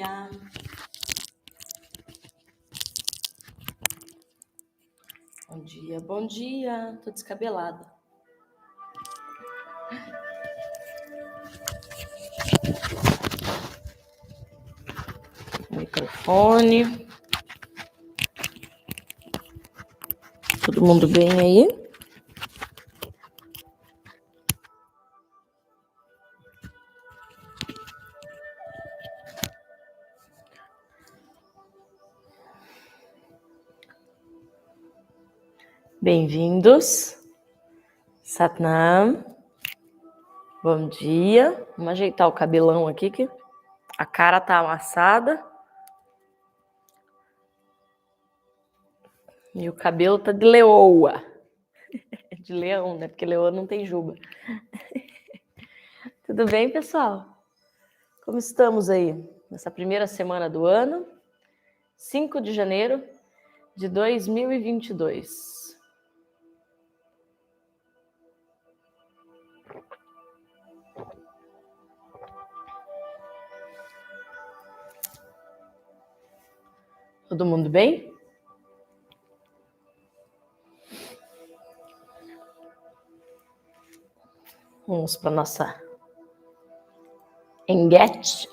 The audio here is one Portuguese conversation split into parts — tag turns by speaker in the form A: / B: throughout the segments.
A: dia. Bom dia, bom dia. Tô descabelada. Microfone. Todo mundo bem aí? Bem-vindos. Satnam. Bom dia. Vamos ajeitar o cabelão aqui, que a cara tá amassada. E o cabelo tá de leoa. De leão, né? Porque leoa não tem juba. Tudo bem, pessoal? Como estamos aí? Nessa primeira semana do ano, 5 de janeiro de 2022. Todo mundo bem? Vamos para nossa enquete.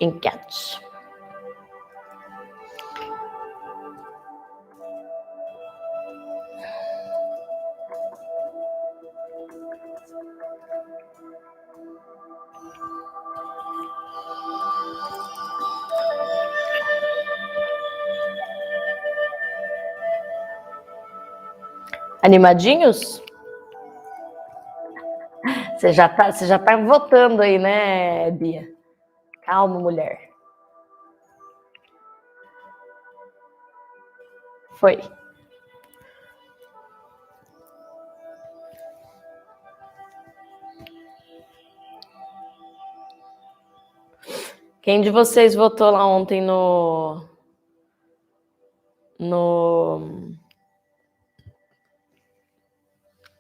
A: Animadinhos? Você já tá votando aí, né, Bia? Calma, mulher. Foi. Quem de vocês votou lá ontem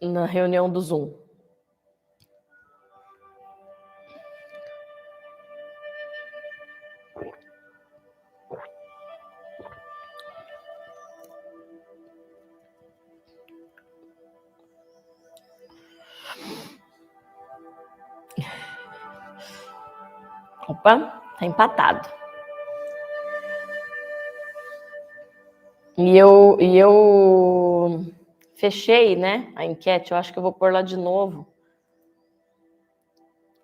A: na reunião do Zoom? Opa, tá empatado. E eu fechei, né, a enquete. Eu acho que eu vou pôr lá de novo.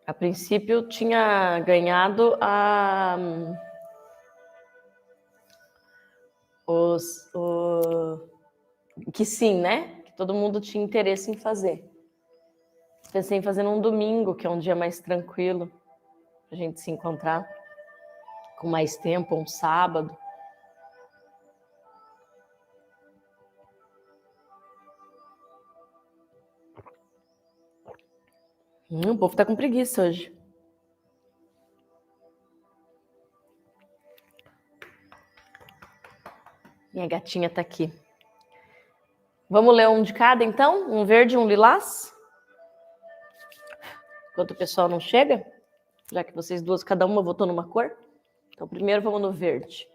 A: A princípio tinha ganhado que sim, né? Que todo mundo tinha interesse em fazer. Pensei em fazer num domingo, que é um dia mais tranquilo, pra gente se encontrar com mais tempo, um sábado. O povo tá com preguiça hoje. Minha gatinha tá aqui. Vamos ler um de cada, então? Um verde e um lilás? Enquanto o pessoal não chega, já que vocês duas, cada uma votou numa cor. Então, primeiro vamos no verde.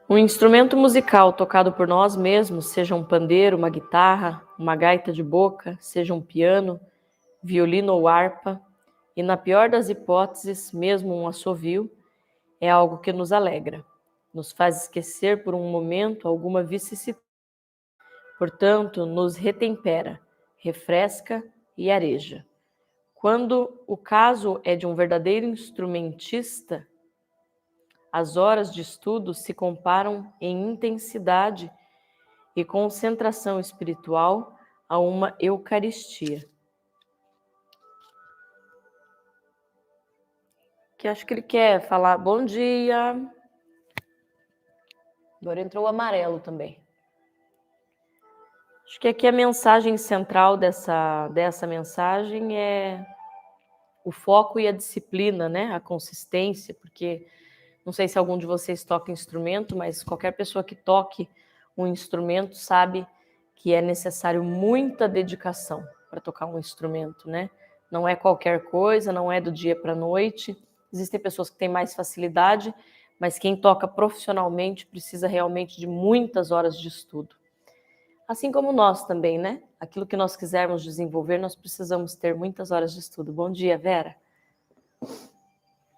A: Um instrumento musical tocado por nós mesmos, seja um pandeiro, uma guitarra, uma gaita de boca, seja um piano, violino ou harpa, e na pior das hipóteses, mesmo um assovio, é algo que nos alegra, nos faz esquecer por um momento alguma vicissitude, portanto, nos retempera, refresca e areja. Quando o caso é de um verdadeiro instrumentista, as horas de estudo se comparam em intensidade e concentração espiritual a uma Eucaristia. que acho que ele quer falar bom dia. Agora entrou o amarelo também. Acho que aqui a mensagem central dessa mensagem é o foco e a disciplina, né? A consistência, porque não sei se algum de vocês toca instrumento, mas qualquer pessoa que toque um instrumento sabe que é necessário muita dedicação para tocar um instrumento, né? Não é qualquer coisa, não é do dia para a noite. Existem pessoas que têm mais facilidade, mas quem toca profissionalmente precisa realmente de muitas horas de estudo. Assim como nós também, né? Aquilo que nós quisermos desenvolver, nós precisamos ter muitas horas de estudo. Bom dia, Vera.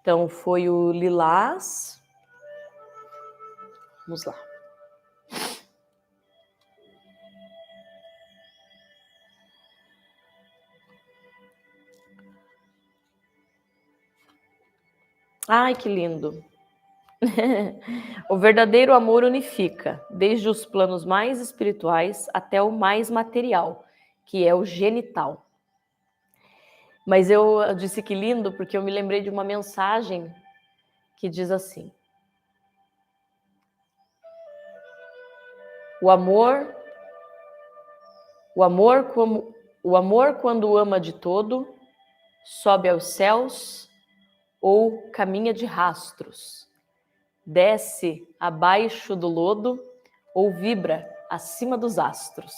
A: Então, foi o lilás. Vamos lá. Ai, que lindo. O verdadeiro amor unifica, desde os planos mais espirituais até o mais material, que é o genital. Mas eu disse que lindo porque eu me lembrei de uma mensagem que diz assim: o amor quando ama de todo, sobe aos céus ou caminha de rastros, desce abaixo do lodo ou vibra acima dos astros.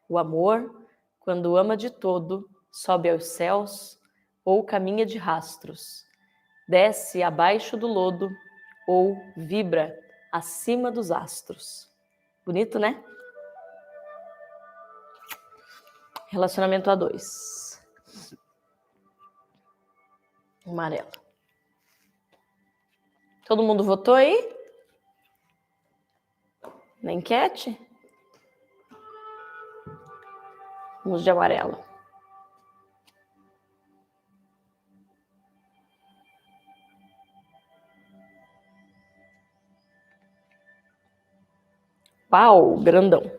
A: O amor, quando ama de todo, sobe aos céus ou caminha de rastros, desce abaixo do lodo ou vibra acima dos astros. Bonito, né? Relacionamento a dois. Amarelo. Todo mundo votou aí? Na enquete? Vamos de amarelo. Uau, grandão.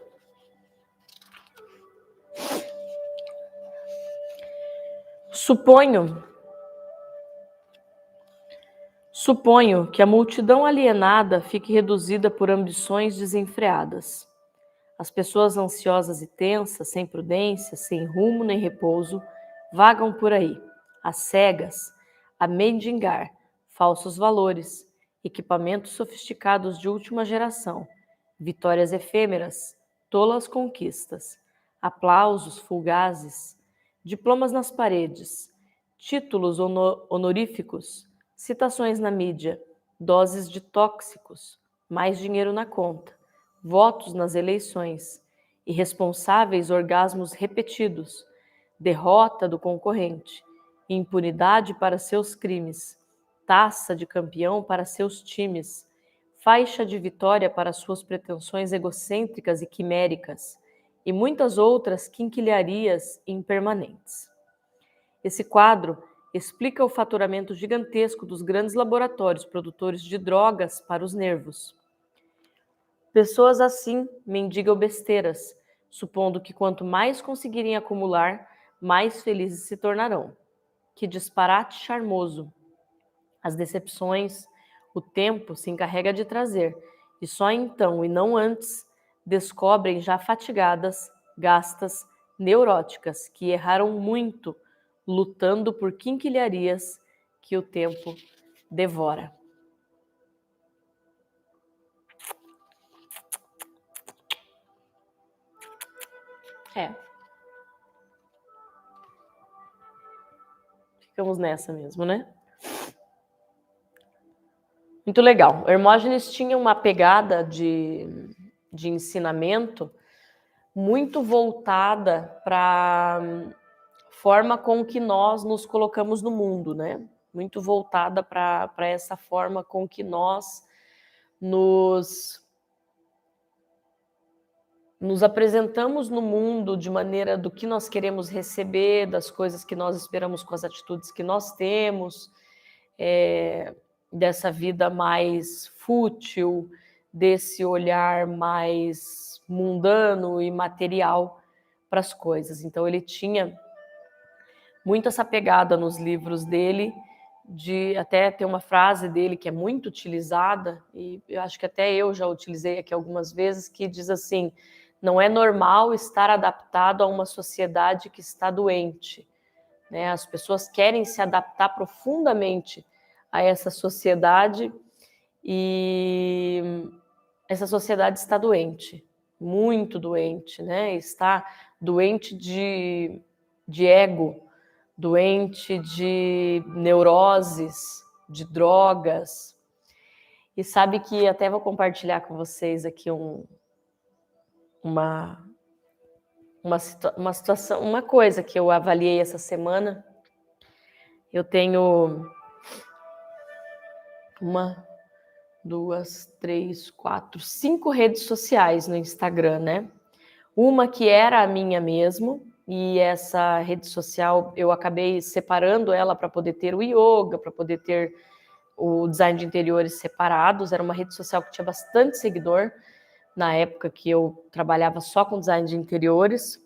A: Suponho que a multidão alienada fique reduzida por ambições desenfreadas. As pessoas ansiosas e tensas, sem prudência, sem rumo nem repouso, vagam por aí, às cegas, a mendigar falsos valores, equipamentos sofisticados de última geração, vitórias efêmeras, tolas conquistas, aplausos fugazes, diplomas nas paredes, títulos honoríficos, citações na mídia, doses de tóxicos, mais dinheiro na conta, votos nas eleições, irresponsáveis orgasmos repetidos, derrota do concorrente, impunidade para seus crimes, taça de campeão para seus times, faixa de vitória para suas pretensões egocêntricas e quiméricas, e muitas outras quinquilharias impermanentes. Esse quadro explica o faturamento gigantesco dos grandes laboratórios produtores de drogas para os nervos. Pessoas assim mendigam besteiras, supondo que quanto mais conseguirem acumular, mais felizes se tornarão. Que disparate charmoso! As decepções, o tempo se encarrega de trazer, e só então, e não antes, descobrem já fatigadas, gastas, neuróticas, que erraram muito, lutando por quinquilharias que o tempo devora. Ficamos nessa mesmo, né? Muito legal. Hermógenes tinha uma pegada de ensinamento muito voltada para a forma com que nós nos colocamos no mundo, né? Muito voltada para essa forma com que nós nos apresentamos no mundo de maneira do que nós queremos receber, das coisas que nós esperamos com as atitudes que nós temos, dessa vida mais fútil, desse olhar mais mundano e material para as coisas. Então ele tinha muito essa pegada nos livros dele de até ter uma frase dele que é muito utilizada, e eu acho que até eu já utilizei aqui algumas vezes, que diz assim: não é normal estar adaptado a uma sociedade que está doente. Né? As pessoas querem se adaptar profundamente a essa sociedade e essa sociedade está doente, muito doente, né? Está doente de ego, doente de neuroses, de drogas. E sabe que até vou compartilhar com vocês aqui uma situação, uma coisa que eu avaliei essa semana. Eu tenho 5 redes sociais no Instagram, né? Uma que era a minha mesmo, e essa rede social eu acabei separando ela para poder ter o yoga, para poder ter o design de interiores separados. Era uma rede social que tinha bastante seguidor na época que eu trabalhava só com design de interiores,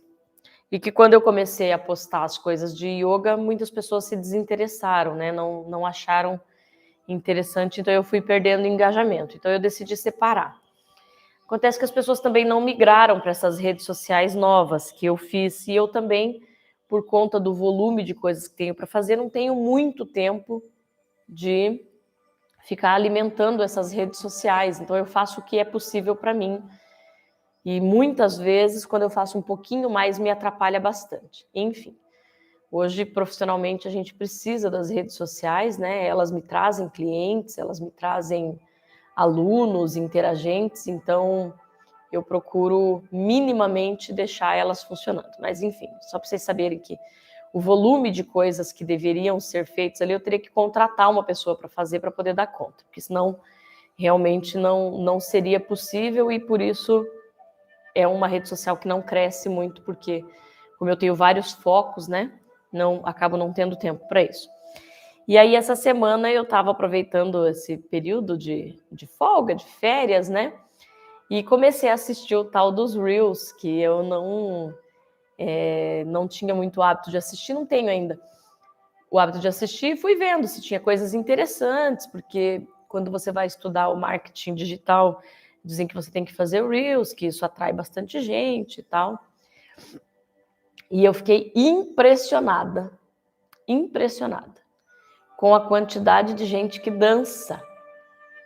A: e que quando eu comecei a postar as coisas de yoga, muitas pessoas se desinteressaram, né? Não acharam interessante, então eu fui perdendo engajamento. Então eu decidi separar. Acontece que as pessoas também não migraram para essas redes sociais novas que eu fiz, e eu também, por conta do volume de coisas que tenho para fazer, não tenho muito tempo de ficar alimentando essas redes sociais. Então eu faço o que é possível para mim. E muitas vezes, quando eu faço um pouquinho mais, me atrapalha bastante. Enfim, hoje, profissionalmente, a gente precisa das redes sociais, né? Elas me trazem clientes, elas me trazem alunos, interagentes, então eu procuro minimamente deixar elas funcionando. Mas, enfim, só para vocês saberem que o volume de coisas que deveriam ser feitas ali, eu teria que contratar uma pessoa para fazer, para poder dar conta, porque senão realmente não seria possível, e por isso é uma rede social que não cresce muito, porque como eu tenho vários focos, né, acabo não tendo tempo para isso. E aí essa semana eu estava aproveitando esse período de folga, de férias, né, e comecei a assistir o tal dos Reels, que eu não tinha muito hábito de assistir, não tenho ainda o hábito de assistir, fui vendo se tinha coisas interessantes, porque quando você vai estudar o marketing digital, dizem que você tem que fazer Reels, que isso atrai bastante gente e tal. E eu fiquei impressionada com a quantidade de gente que dança,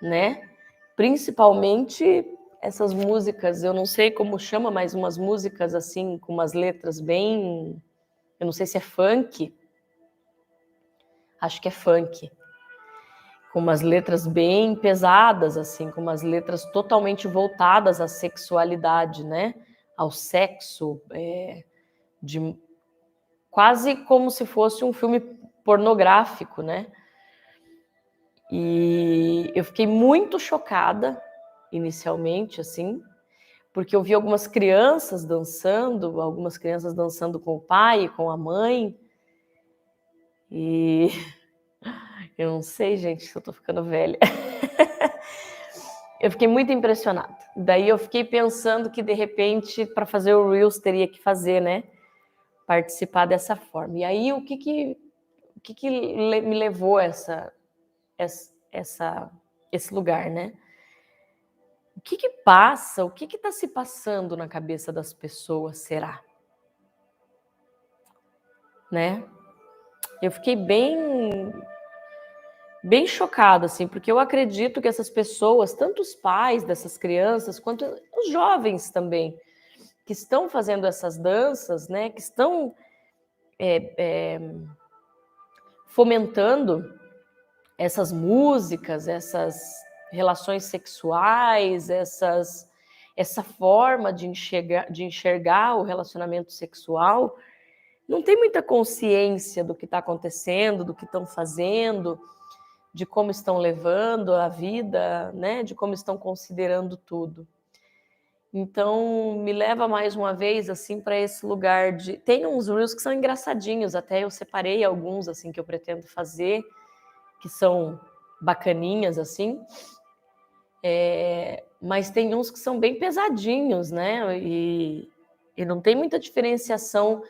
A: né? Principalmente essas músicas, eu não sei como chama, mas umas músicas assim, com umas letras bem... Eu não sei se é funk. Acho que é funk. Com umas letras bem pesadas, assim, com umas letras totalmente voltadas à sexualidade, né? Ao sexo, quase como se fosse um filme pornográfico, né? E eu fiquei muito chocada, inicialmente, assim, porque eu vi algumas crianças dançando com o pai, com a mãe, e eu não sei, gente, se eu tô ficando velha. Eu fiquei muito impressionada. Daí eu fiquei pensando que, de repente, para fazer o Reels, teria que fazer, né? Participar dessa forma. E aí, o que me levou a esse lugar, né? O que passa, o que está se passando na cabeça das pessoas, será? Né? Eu fiquei bem chocada, assim, porque eu acredito que essas pessoas, tanto os pais dessas crianças, quanto os jovens também, que estão fazendo essas danças, né, que estão fomentando essas músicas, essas relações sexuais, essa forma de enxergar o relacionamento sexual, não tem muita consciência do que está acontecendo, do que estão fazendo, de como estão levando a vida, né? De como estão considerando tudo. Então, me leva mais uma vez assim para esse lugar de... Tem uns Reels que são engraçadinhos, até eu separei alguns assim que eu pretendo fazer, que são bacaninhas, assim. Mas tem uns que são bem pesadinhos, né? E não tem muita diferenciação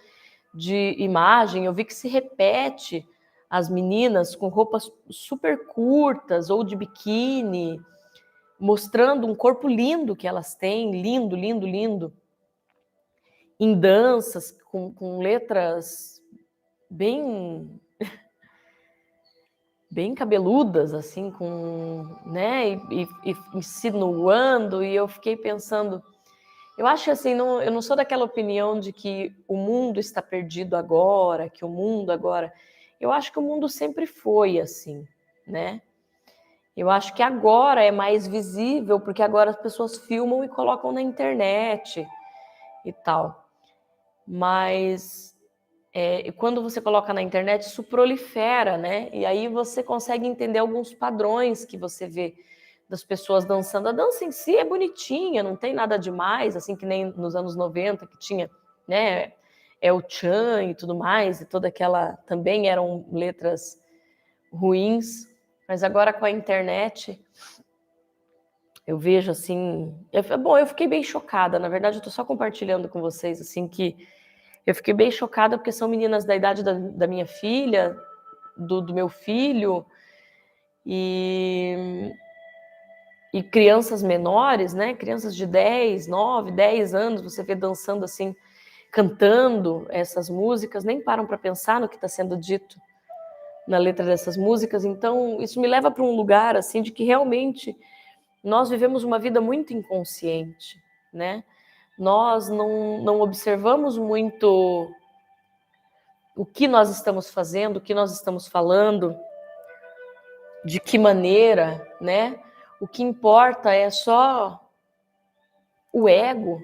A: de imagem. Eu vi que se repete as meninas com roupas super curtas ou de biquíni, mostrando um corpo lindo que elas têm, lindo, lindo, lindo, em danças, com letras bem cabeludas, assim, né, e insinuando, e eu fiquei pensando, eu acho assim, eu não sou daquela opinião de que o mundo está perdido agora, que o mundo agora, eu acho que o mundo sempre foi assim, né, eu acho que agora é mais visível, porque agora as pessoas filmam e colocam na internet e tal, mas quando você coloca na internet, isso prolifera, né? E aí você consegue entender alguns padrões que você vê das pessoas dançando. A dança em si é bonitinha, não tem nada demais, assim que nem nos anos 90 que tinha, né? O Chan e tudo mais, e toda aquela... Também eram letras ruins, mas agora com a internet eu vejo assim... Bom, eu fiquei bem chocada, na verdade eu tô só compartilhando com vocês, assim, que eu fiquei bem chocada porque são meninas da idade da minha filha, do meu filho, e crianças menores, né? Crianças de 10, 9, 10 anos, você vê dançando assim, cantando essas músicas, nem param para pensar no que está sendo dito na letra dessas músicas. Então, isso me leva para um lugar assim de que realmente nós vivemos uma vida muito inconsciente, né? Nós não observamos muito o que nós estamos fazendo, o que nós estamos falando, de que maneira, né? O que importa é só o ego,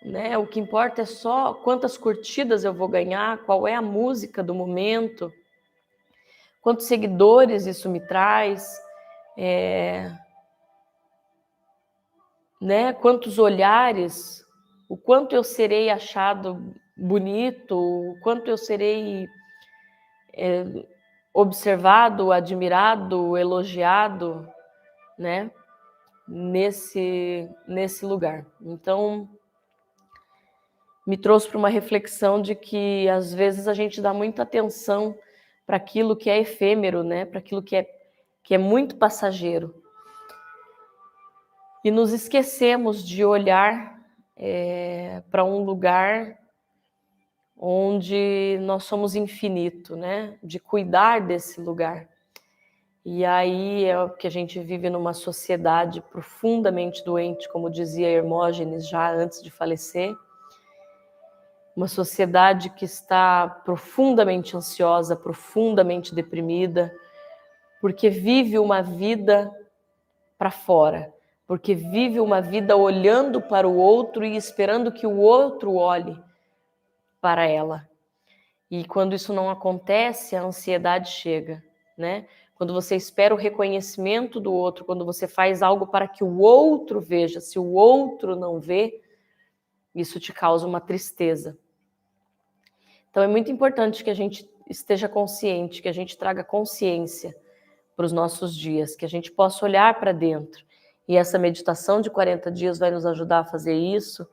A: né? O que importa é só quantas curtidas eu vou ganhar, qual é a música do momento, quantos seguidores isso me traz, né? Quantos olhares, o quanto eu serei achado bonito, o quanto eu serei observado, admirado, elogiado, né? Nesse lugar. Então, me trouxe para uma reflexão de que às vezes a gente dá muita atenção para aquilo que é efêmero, né? Para aquilo que é muito passageiro. E nos esquecemos de olhar para um lugar onde nós somos infinito, né? De cuidar desse lugar. E aí é o que a gente vive numa sociedade profundamente doente, como dizia Hermógenes já antes de falecer. Uma sociedade que está profundamente ansiosa, profundamente deprimida, porque vive uma vida para fora, porque vive uma vida olhando para o outro e esperando que o outro olhe para ela. E quando isso não acontece, a ansiedade chega, né? Quando você espera o reconhecimento do outro, quando você faz algo para que o outro veja, se o outro não vê, isso te causa uma tristeza. Então é muito importante que a gente esteja consciente, que a gente traga consciência para os nossos dias, que a gente possa olhar para dentro. E essa meditação de 40 dias vai nos ajudar a fazer isso,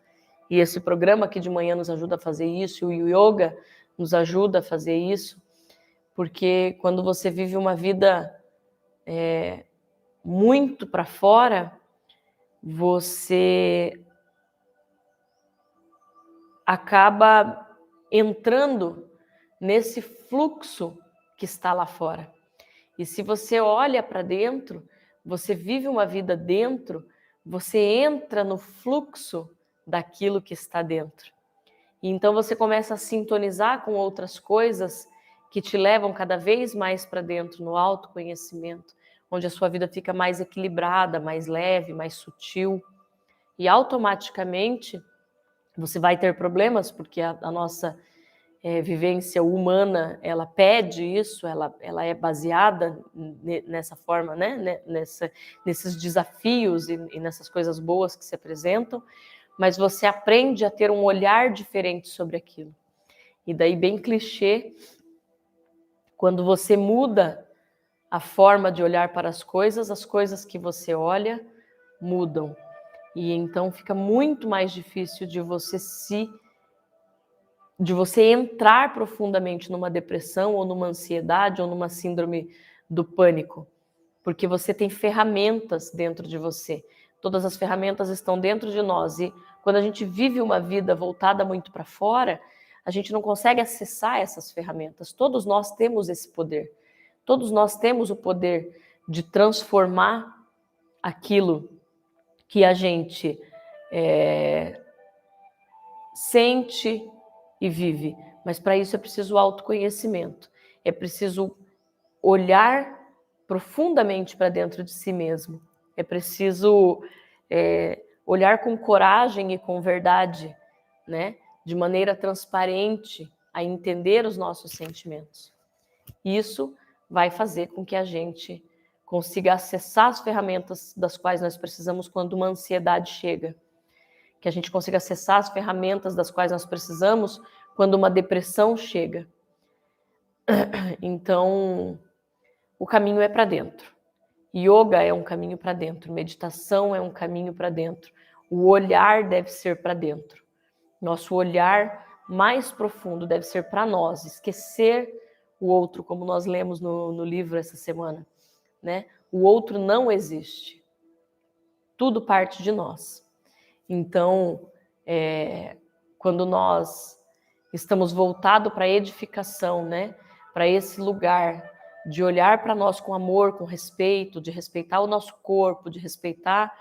A: e esse programa aqui de manhã nos ajuda a fazer isso, e o yoga nos ajuda a fazer isso, porque quando você vive uma vida muito para fora, você acaba entrando nesse fluxo que está lá fora. E se você olha para dentro, você vive uma vida dentro, você entra no fluxo daquilo que está dentro. E então você começa a sintonizar com outras coisas que te levam cada vez mais para dentro, no autoconhecimento, onde a sua vida fica mais equilibrada, mais leve, mais sutil. E automaticamente você vai ter problemas, porque a nossa vivência humana, ela pede isso, ela é baseada nessa forma, né? Nesses desafios e nessas coisas boas que se apresentam, mas você aprende a ter um olhar diferente sobre aquilo. E daí, bem clichê, quando você muda a forma de olhar para as coisas que você olha mudam. E então fica muito mais difícil de você se de você entrar profundamente numa depressão ou numa ansiedade ou numa síndrome do pânico, porque você tem ferramentas dentro de você. Todas as ferramentas estão dentro de nós e quando a gente vive uma vida voltada muito para fora, a gente não consegue acessar essas ferramentas. Todos nós temos esse poder. Todos nós temos o poder de transformar aquilo que a gente sente e vive. Mas para isso é preciso autoconhecimento. É preciso olhar profundamente para dentro de si mesmo. É preciso olhar com coragem e com verdade, né? De maneira transparente, a entender os nossos sentimentos. Isso vai fazer com que a gente consiga acessar as ferramentas das quais nós precisamos quando uma ansiedade chega. Que a gente consiga acessar as ferramentas das quais nós precisamos quando uma depressão chega. Então, o caminho é para dentro. Yoga é um caminho para dentro, meditação é um caminho para dentro. O olhar deve ser para dentro. Nosso olhar mais profundo deve ser para nós, esquecer o outro, como nós lemos no livro essa semana, né? O outro não existe. Tudo parte de nós. Então, quando nós estamos voltados para a edificação, né? Para esse lugar de olhar para nós com amor, com respeito, de respeitar o nosso corpo, de respeitar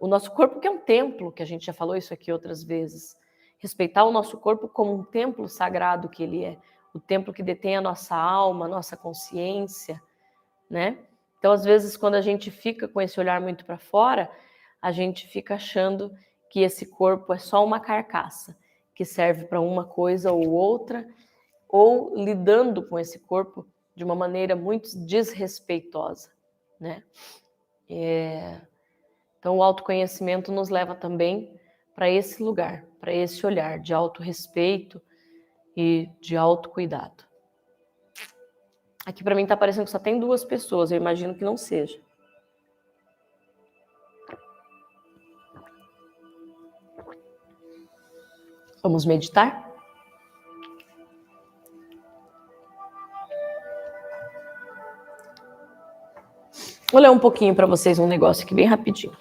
A: o nosso corpo, que é um templo, que a gente já falou isso aqui outras vezes. Respeitar o nosso corpo como um templo sagrado que ele é, o templo que detém a nossa alma, a nossa consciência, né? Então, às vezes, quando a gente fica com esse olhar muito para fora, a gente fica achando que esse corpo é só uma carcaça, que serve para uma coisa ou outra, ou lidando com esse corpo de uma maneira muito desrespeitosa, né? Então, o autoconhecimento nos leva também para esse lugar, para esse olhar de autorrespeito e de autocuidado. Aqui para mim está parecendo que só tem 2 pessoas, eu imagino que não seja. Vamos meditar? Vou ler um pouquinho para vocês um negócio aqui bem rapidinho.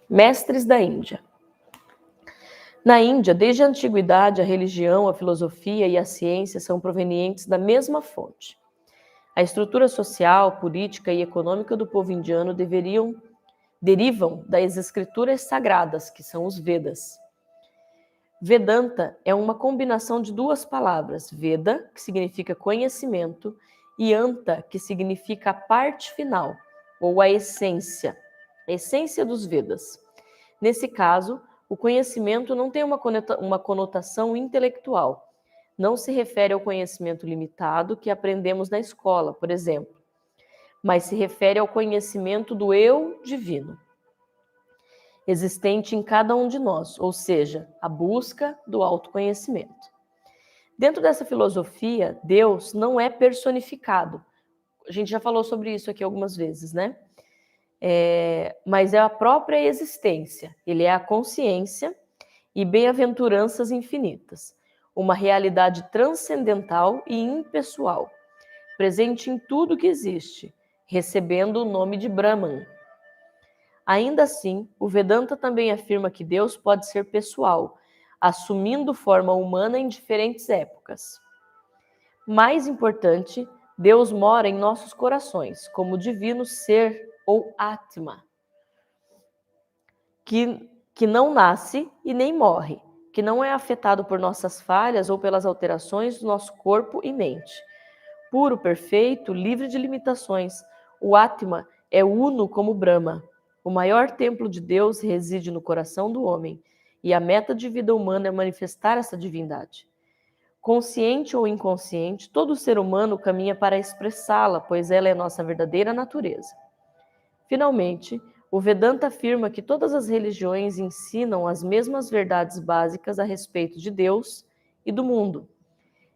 A: Mestres da Índia. Na Índia, desde a antiguidade, a religião, a filosofia e a ciência são provenientes da mesma fonte. A estrutura social, política e econômica do povo indiano derivam das escrituras sagradas, que são os Vedas. Vedanta é uma combinação de 2 palavras, Veda, que significa conhecimento, e Anta, que significa a parte final, ou a essência dos Vedas. Nesse caso, o conhecimento não tem uma conotação intelectual. Não se refere ao conhecimento limitado que aprendemos na escola, por exemplo, mas se refere ao conhecimento do eu divino, existente em cada um de nós, ou seja, a busca do autoconhecimento. Dentro dessa filosofia, Deus não é personificado. A gente já falou sobre isso aqui algumas vezes, né? Mas é a própria existência. Ele é a consciência e bem-aventuranças infinitas. Uma realidade transcendental e impessoal, presente em tudo que existe, recebendo o nome de Brahman. Ainda assim, o Vedanta também afirma que Deus pode ser pessoal, assumindo forma humana em diferentes épocas. Mais importante, Deus mora em nossos corações, como divino ser ou Atma, que não nasce e nem morre, que não é afetado por nossas falhas ou pelas alterações do nosso corpo e mente. Puro, perfeito, livre de limitações, o Atma é uno como Brahma. O maior templo de Deus reside no coração do homem, e a meta de vida humana é manifestar essa divindade. Consciente ou inconsciente, todo ser humano caminha para expressá-la, pois ela é nossa verdadeira natureza. Finalmente, o Vedanta afirma que todas as religiões ensinam as mesmas verdades básicas a respeito de Deus e do mundo.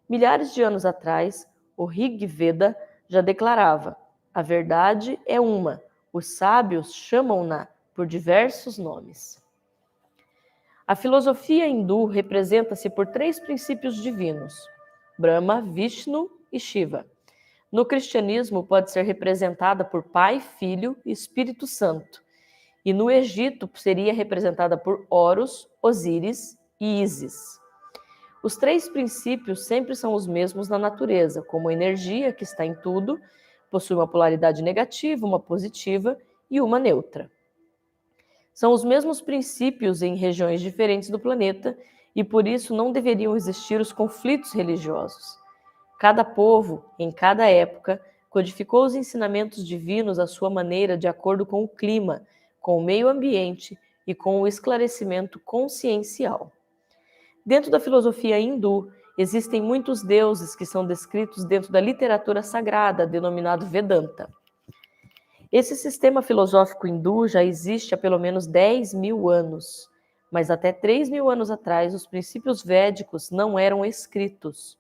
A: Milhares de anos atrás, o Rig Veda já declarava: a verdade é uma, os sábios chamam-na por diversos nomes. A filosofia hindu representa-se por 3 princípios divinos: Brahma, Vishnu e Shiva. No cristianismo, pode ser representada por Pai, Filho e Espírito Santo. E no Egito, seria representada por Horus, Osíris e Ísis. Os 3 princípios sempre são os mesmos na natureza, como a energia que está em tudo, possui uma polaridade negativa, uma positiva e uma neutra. São os mesmos princípios em regiões diferentes do planeta e por isso não deveriam existir os conflitos religiosos. Cada povo, em cada época, codificou os ensinamentos divinos à sua maneira de acordo com o clima, com o meio ambiente e com o esclarecimento consciencial. Dentro da filosofia hindu, existem muitos deuses que são descritos dentro da literatura sagrada, denominado Vedanta. Esse sistema filosófico hindu já existe há pelo menos 10.000 anos, mas até 3.000 anos atrás os princípios védicos não eram escritos.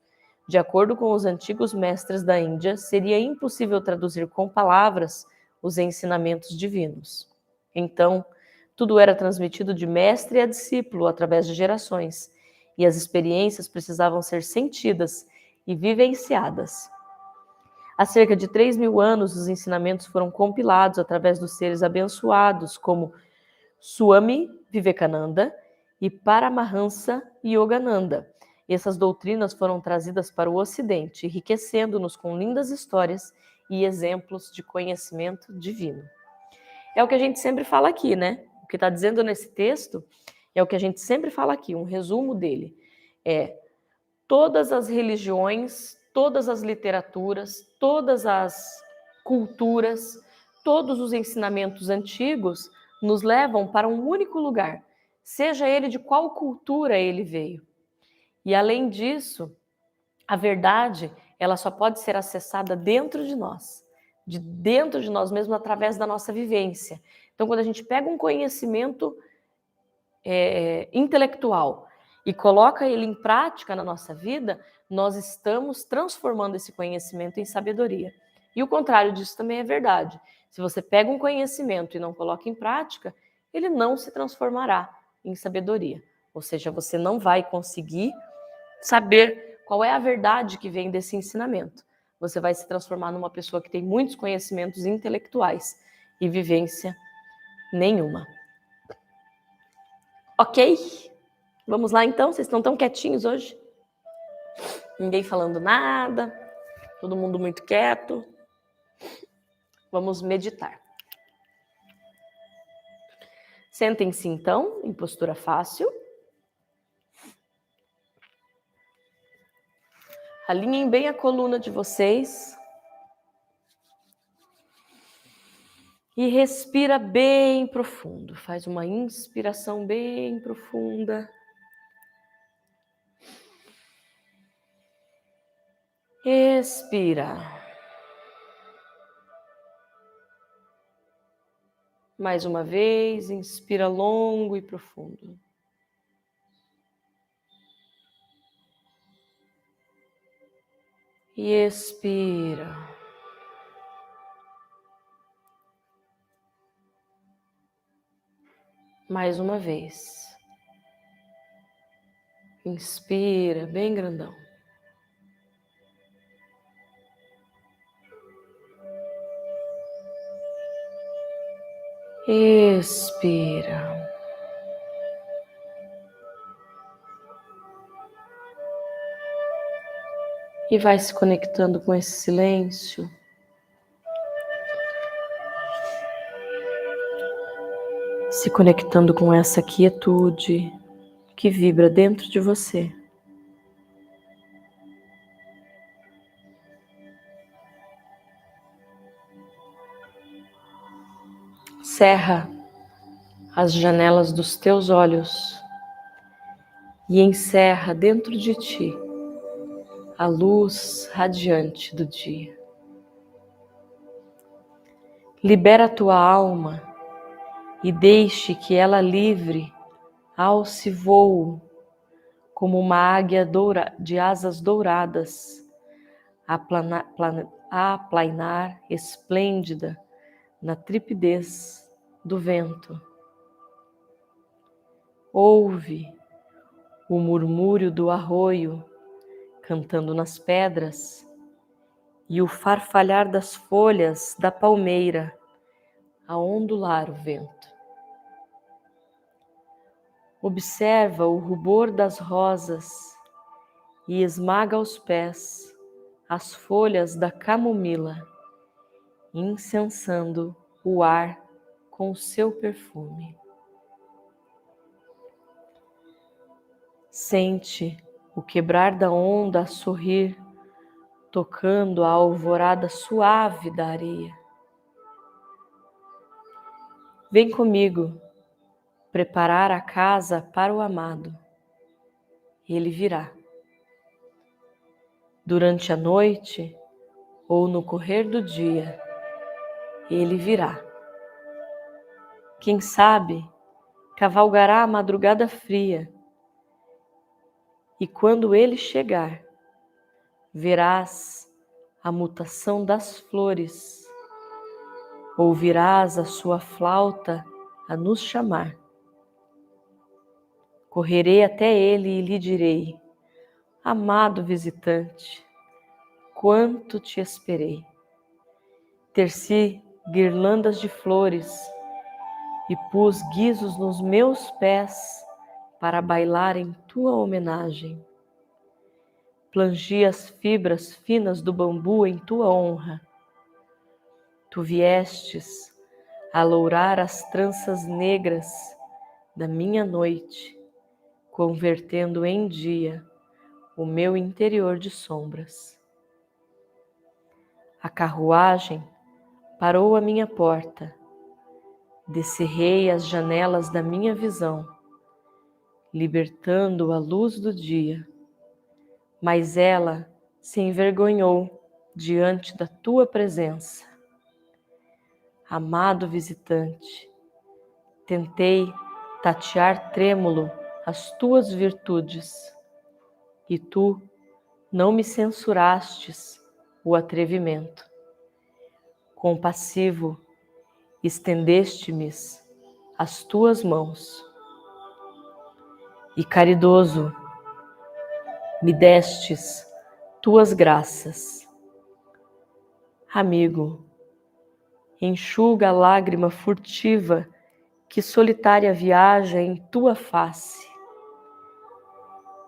A: De acordo com os antigos mestres da Índia, seria impossível traduzir com palavras os ensinamentos divinos. Então, tudo era transmitido de mestre a discípulo através de gerações, e as experiências precisavam ser sentidas e vivenciadas. Há cerca de 3.000 anos, os ensinamentos foram compilados através dos seres abençoados, como Swami Vivekananda e Paramahansa Yogananda. Essas doutrinas foram trazidas para o Ocidente, enriquecendo-nos com lindas histórias e exemplos de conhecimento divino. É o que a gente sempre fala aqui, né? O que está dizendo nesse texto é o que a gente sempre fala aqui, um resumo dele. Todas as religiões, todas as literaturas, todas as culturas, todos os ensinamentos antigos nos levam para um único lugar, seja ele de qual cultura ele veio. E além disso, a verdade, ela só pode ser acessada dentro de nós mesmos, através da nossa vivência. Então, quando a gente pega um conhecimento intelectual e coloca ele em prática na nossa vida, nós estamos transformando esse conhecimento em sabedoria. E o contrário disso também é verdade. Se você pega um conhecimento e não coloca em prática, ele não se transformará em sabedoria. Ou seja, você não vai conseguir saber qual é a verdade que vem desse ensinamento. Você vai se transformar numa pessoa que tem muitos conhecimentos intelectuais e vivência nenhuma. Ok? Vamos lá então? Vocês estão tão quietinhos hoje? Ninguém falando nada, todo mundo muito quieto. Vamos meditar. Sentem-se então em postura fácil. Alinhem bem a coluna de vocês. E respira bem profundo. Faz uma inspiração bem profunda. Expira. Mais uma vez, inspira longo e profundo. E expira. Mais uma vez. Inspira bem grandão. Expira. E vai se conectando com esse silêncio. Se conectando com essa quietude que vibra dentro de você. Cerra as janelas dos teus olhos e encerra dentro de ti a luz radiante do dia. Libera a tua alma e deixe que ela livre alce voo como uma águia de asas douradas, a plainar esplêndida na tripidez do vento. Ouve o murmúrio do arroio cantando nas pedras e o farfalhar das folhas da palmeira a ondular o vento. Observa o rubor das rosas e esmaga aos pés as folhas da camomila, incensando o ar com o seu perfume. Sente o quebrar da onda a sorrir, tocando a alvorada suave da areia. Vem comigo preparar a casa para o amado. Ele virá. Durante a noite ou no correr do dia, ele virá. Quem sabe, cavalgará a madrugada fria, e quando ele chegar, verás a mutação das flores, ouvirás a sua flauta a nos chamar. Correrei até ele e lhe direi: amado visitante, quanto te esperei. Teci guirlandas de flores e pus guizos nos meus pés para bailar em tua homenagem. Plangi as fibras finas do bambu em tua honra. Tu viestes a lourar as tranças negras da minha noite, convertendo em dia o meu interior de sombras. A carruagem parou à minha porta, descerrei as janelas da minha visão, libertando a luz do dia, mas ela se envergonhou diante da tua presença. Amado visitante, tentei tatear trêmulo as tuas virtudes, e tu não me censurastes o atrevimento. Compassivo, estendeste-me as tuas mãos, e caridoso, me destes tuas graças. Amigo, enxuga a lágrima furtiva que solitária viaja em tua face.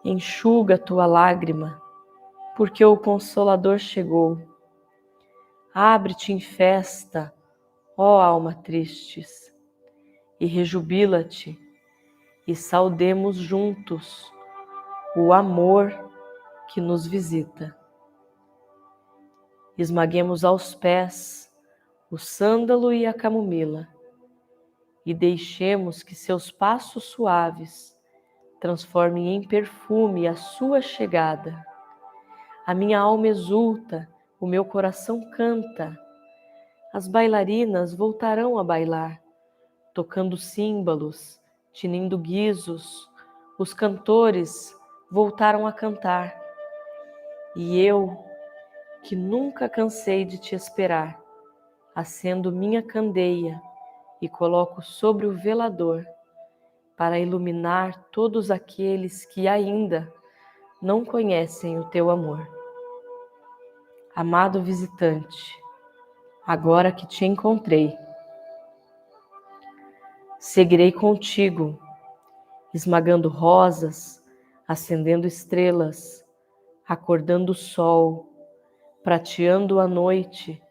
A: Enxuga tua lágrima, porque o Consolador chegou. Abre-te em festa, ó alma tristes, e rejubila-te, e saudemos juntos o amor que nos visita. Esmaguemos aos pés o sândalo e a camomila, e deixemos que seus passos suaves transformem em perfume a sua chegada. A minha alma exulta, o meu coração canta. As bailarinas voltarão a bailar, tocando símbolos, tinindo guizos. Os cantores voltaram a cantar. E eu, que nunca cansei de te esperar, acendo minha candeia e coloco sobre o velador para iluminar todos aqueles que ainda não conhecem o teu amor. Amado visitante, agora que te encontrei, seguirei contigo, esmagando rosas, acendendo estrelas, acordando o sol, prateando a noite,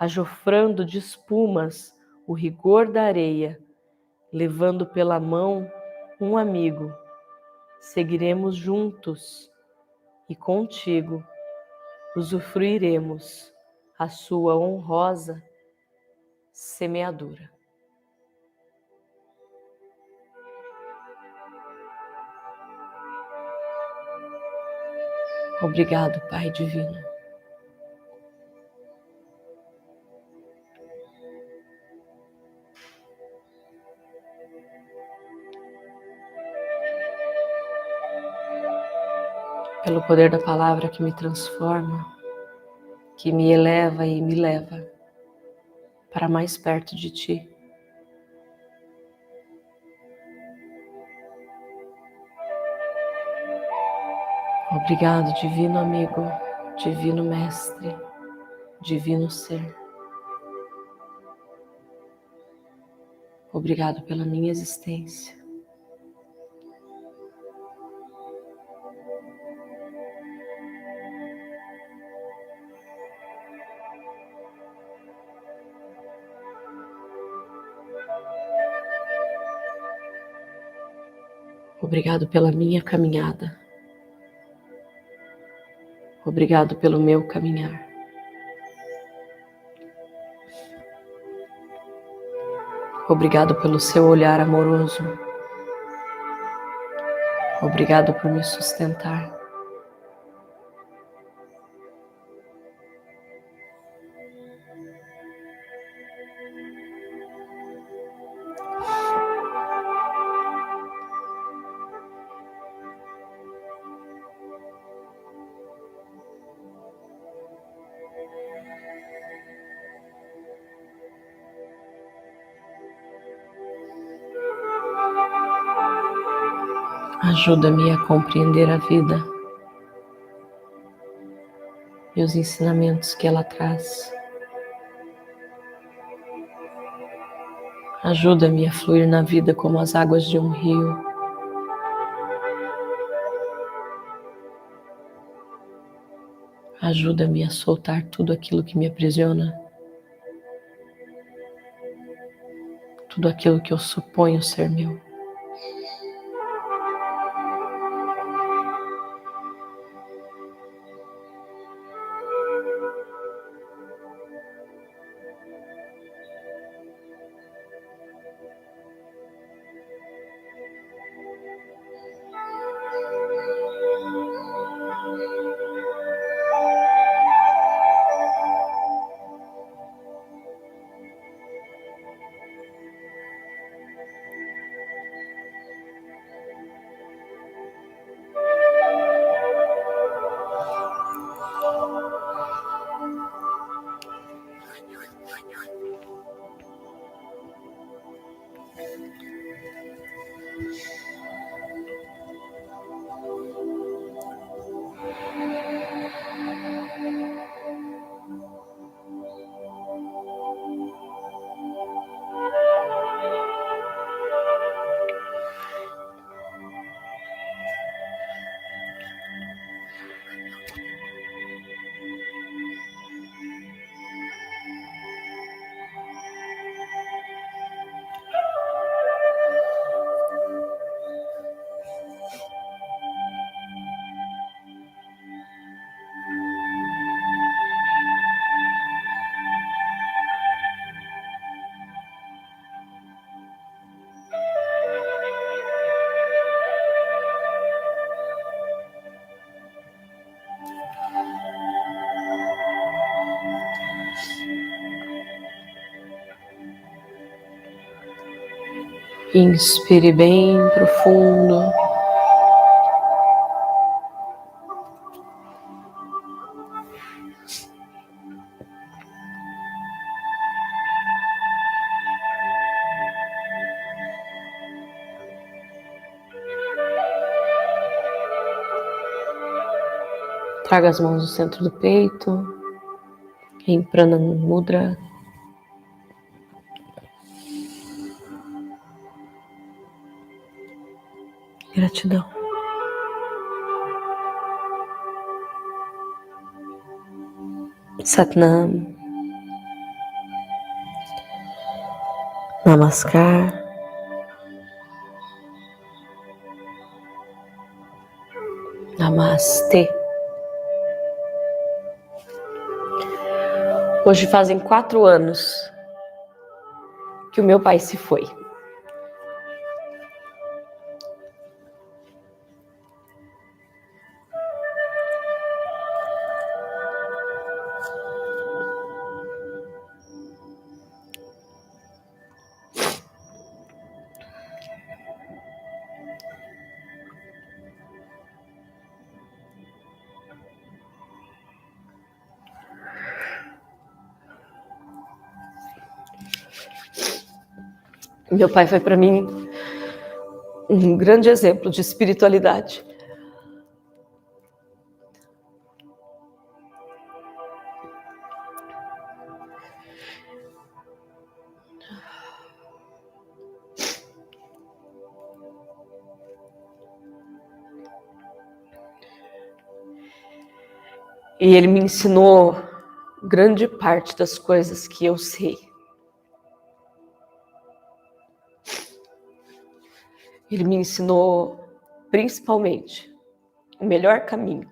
A: ajofrando de espumas o rigor da areia, levando pela mão um amigo. Seguiremos juntos e contigo usufruiremos a sua honrosa semeadura. Obrigado, Pai Divino. Pelo poder da palavra que me transforma, que me eleva e me leva para mais perto de Ti. Obrigado, divino amigo, divino mestre, divino ser. Obrigado pela minha existência. Obrigado pela minha caminhada. Obrigado pelo meu caminhar. Obrigado pelo seu olhar amoroso. Obrigado por me sustentar. Ajuda-me a compreender a vida e os ensinamentos que ela traz. Ajuda-me a fluir na vida como as águas de um rio. Ajuda-me a soltar tudo aquilo que me aprisiona, tudo aquilo que eu suponho ser meu. Inspire bem profundo. Traga as mãos no centro do peito, em Prana Mudra. Gratidão. Satnam. Namaskar. Namastê. Hoje fazem 4 anos que o meu pai se foi. Meu pai foi para mim um grande exemplo de espiritualidade. E ele me ensinou grande parte das coisas que eu sei. Ele me ensinou, principalmente, o melhor caminho.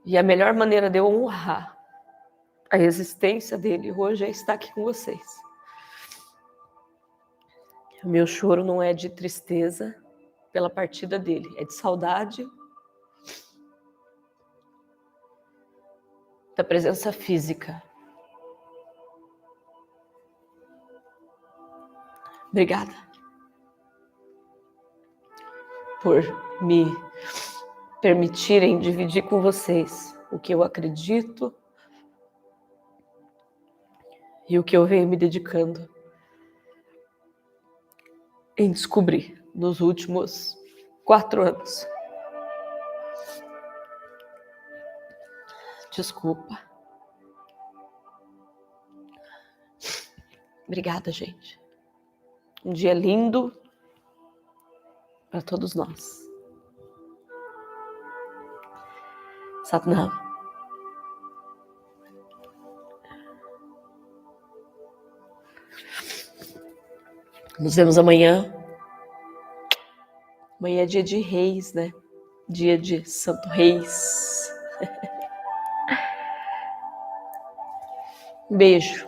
A: E a melhor maneira de eu honrar a existência dele hoje é estar aqui com vocês. O meu choro não é de tristeza pela partida dele, é de saudade da presença física. Obrigada por me permitirem dividir com vocês o que eu acredito e o que eu venho me dedicando em descobrir nos últimos 4 anos. Desculpa. Obrigada, gente. Um dia lindo para todos nós. Satnam. Nos vemos amanhã. Amanhã é dia de Reis, né? Dia de Santo Reis. Um beijo.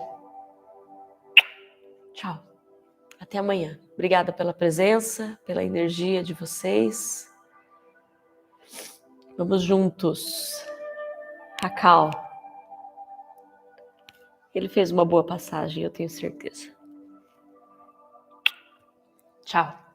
A: Tchau. Até amanhã. Obrigada pela presença, pela energia de vocês. Vamos juntos. Cacau. Ele fez uma boa passagem, eu tenho certeza. Tchau.